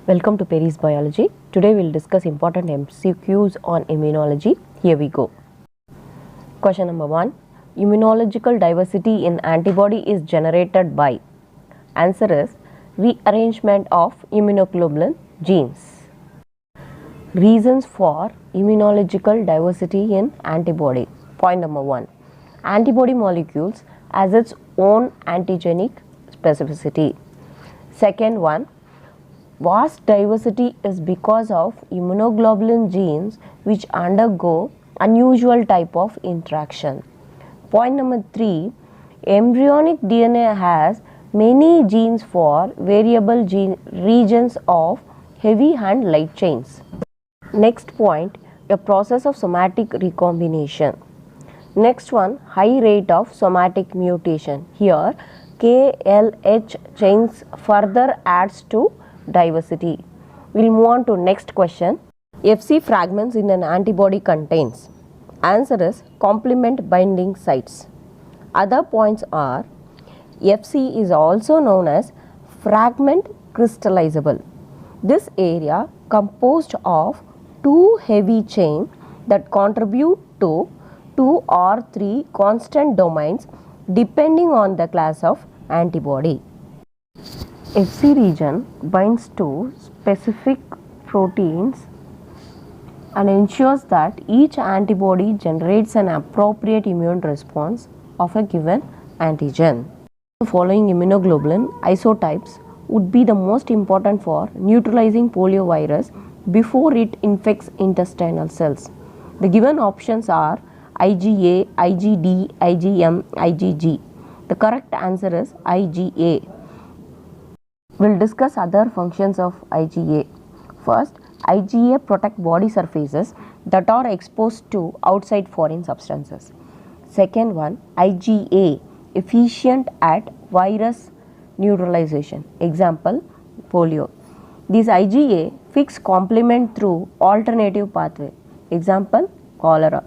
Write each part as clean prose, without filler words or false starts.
Welcome to Perry's Biology. Today we'll discuss important MCQs on immunology. Here we go. Question number 1. Immunological diversity in antibody is generated by. Answer is rearrangement of immunoglobulin genes. Reasons for immunological diversity in antibody. Point number 1. Antibody molecules has its own antigenic specificity. Second one, vast diversity is because of immunoglobulin genes which undergo unusual type of interaction. Point number 3, embryonic DNA has many genes for variable regions of heavy and light chains. Next point, a process of somatic recombination. Next one, high rate of somatic mutation. Here, KLH chains further adds to diversity. We'll move on to next question. FC fragments in an antibody contains. Answer is complement binding sites. Other points are FC is also known as fragment crystallizable. This area composed of two heavy chains that contribute to 2 or 3 constant domains depending on the class of antibody. FC region binds to specific proteins and ensures that each antibody generates an appropriate immune response of a given antigen. The following immunoglobulin isotypes would be the most important for neutralizing poliovirus before it infects intestinal cells. The given options are IgA, IgD, IgM, IgG. The correct answer is IgA. We'll discuss other functions of IgA. First, IgA protect body surfaces that are exposed to outside foreign substances. Second one, IgA efficient at virus neutralization. Example, polio. These IgA fix complement through alternative pathway. Example, cholera.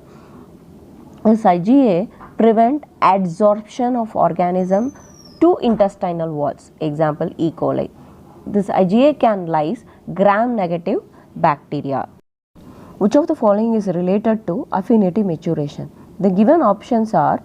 This IgA prevent adsorption of organism to intestinal walls. Example, E. coli. This IgA can lyse gram-negative bacteria. Which of the following is related to affinity maturation? The given options are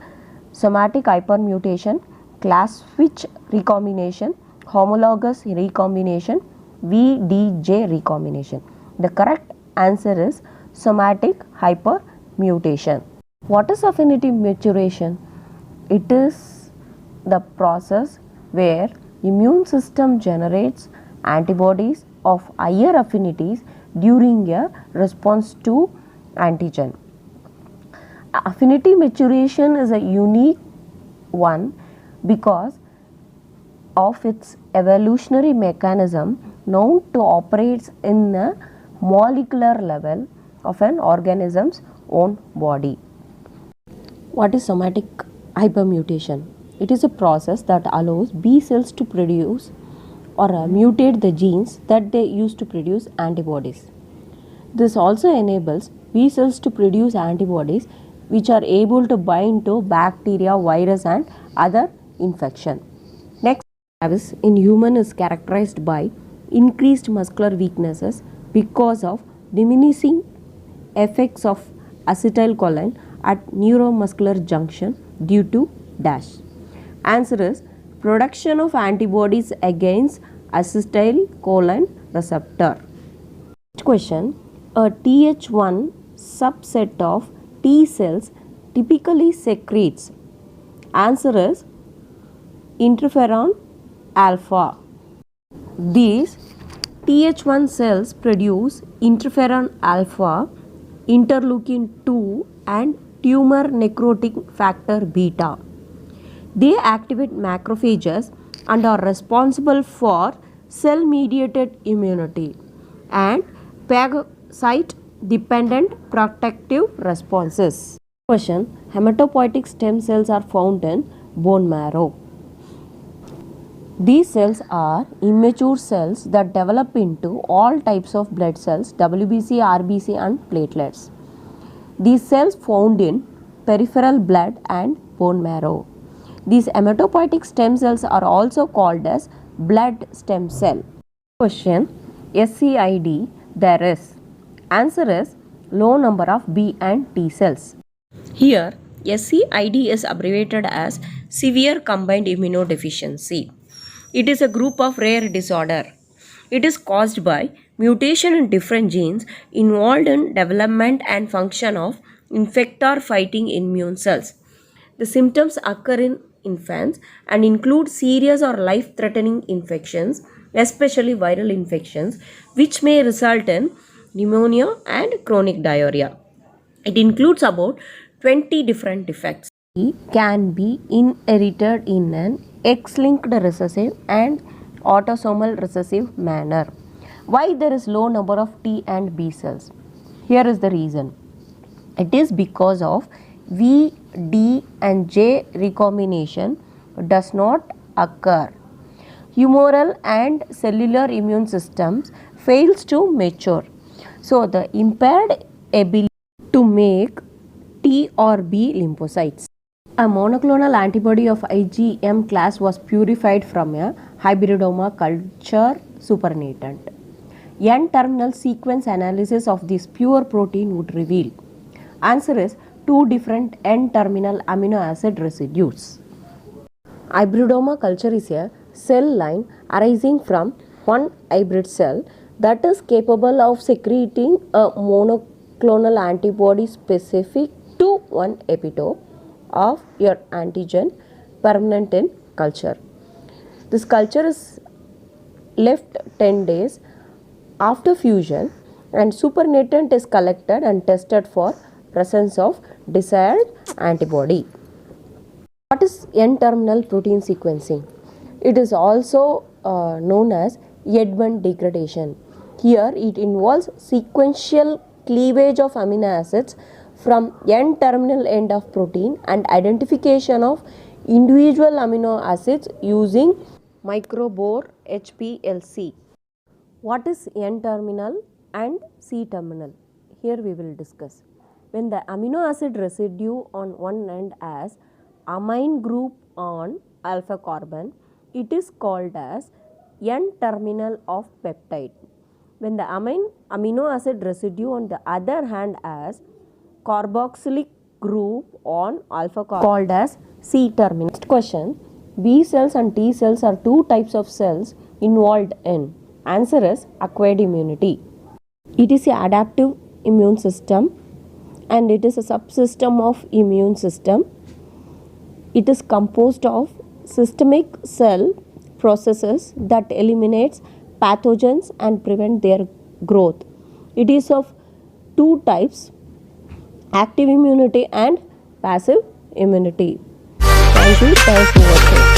somatic hypermutation, class switch recombination, homologous recombination, VDJ recombination. The correct answer is somatic hypermutation. What is affinity maturation? It is the process where immune system generates antibodies of higher affinities during a response to antigen. Affinity maturation is a unique one because of its evolutionary mechanism known to operate in a molecular level of an organism's own body. What is somatic hypermutation? It is a process that allows B cells to produce or mutate the genes that they use to produce antibodies. This also enables B cells to produce antibodies which are able to bind to bacteria, virus and other infection. Next, in human is characterized by increased muscular weaknesses because of diminishing effects of acetylcholine at neuromuscular junction due to dash. Answer is production of antibodies against acetylcholine receptor. Next question, a Th1 subset of T cells typically secretes. Answer is interferon alpha. These Th1 cells produce interferon alpha, interleukin 2 and tumor necrotic factor beta. They activate macrophages and are responsible for cell mediated immunity and phagocyte dependent protective responses. Question, hematopoietic stem cells are found in bone marrow. These cells are immature cells that develop into all types of blood cells, WBC, RBC and platelets. These cells found in peripheral blood and bone marrow. These hematopoietic stem cells are also called as blood stem cell. Question, SCID there is? Answer is low number of B and T cells. Here, SCID is abbreviated as severe combined immunodeficiency. It is a group of rare disorder. It is caused by mutation in different genes involved in development and function of infector fighting immune cells. The symptoms occur in infants and include serious or life-threatening infections, especially viral infections, which may result in pneumonia and chronic diarrhea. It includes about 20 different defects. It can be inherited in an X-linked recessive and autosomal recessive manner. Why there is low number of T and B cells? Here is the reason. It is because of V, D and J recombination does not occur. Humoral and cellular immune systems fails to mature. So the impaired ability to make T or B lymphocytes. A monoclonal antibody of IgM class was purified from a hybridoma culture supernatant. N-terminal sequence analysis of this pure protein would reveal. Answer is two different N-terminal amino acid residues. Hybridoma culture is a cell line arising from one hybrid cell that is capable of secreting a monoclonal antibody specific to one epitope of your antigen permanent in culture. This culture is left 10 days after fusion and supernatant is collected and tested for presence of desired antibody. What is N-terminal protein sequencing? It is also known as Edman degradation. Here it involves sequential cleavage of amino acids from N-terminal end of protein and identification of individual amino acids using microbore HPLC. What is N-terminal and C-terminal? Here we will discuss. When the amino acid residue on one end has amine group on alpha carbon, it is called as N-terminal of peptide. When the amino acid residue on the other hand has carboxylic group on alpha carbon, called as C-terminal. Next question, B cells and T cells are two types of cells involved in. Answer is acquired immunity. It is an adaptive immune system and it is a subsystem of immune system. It is composed of systemic cell processes that eliminates pathogens and prevent their growth. It is of two types, active immunity and passive immunity. Thank you. Thanks for watching.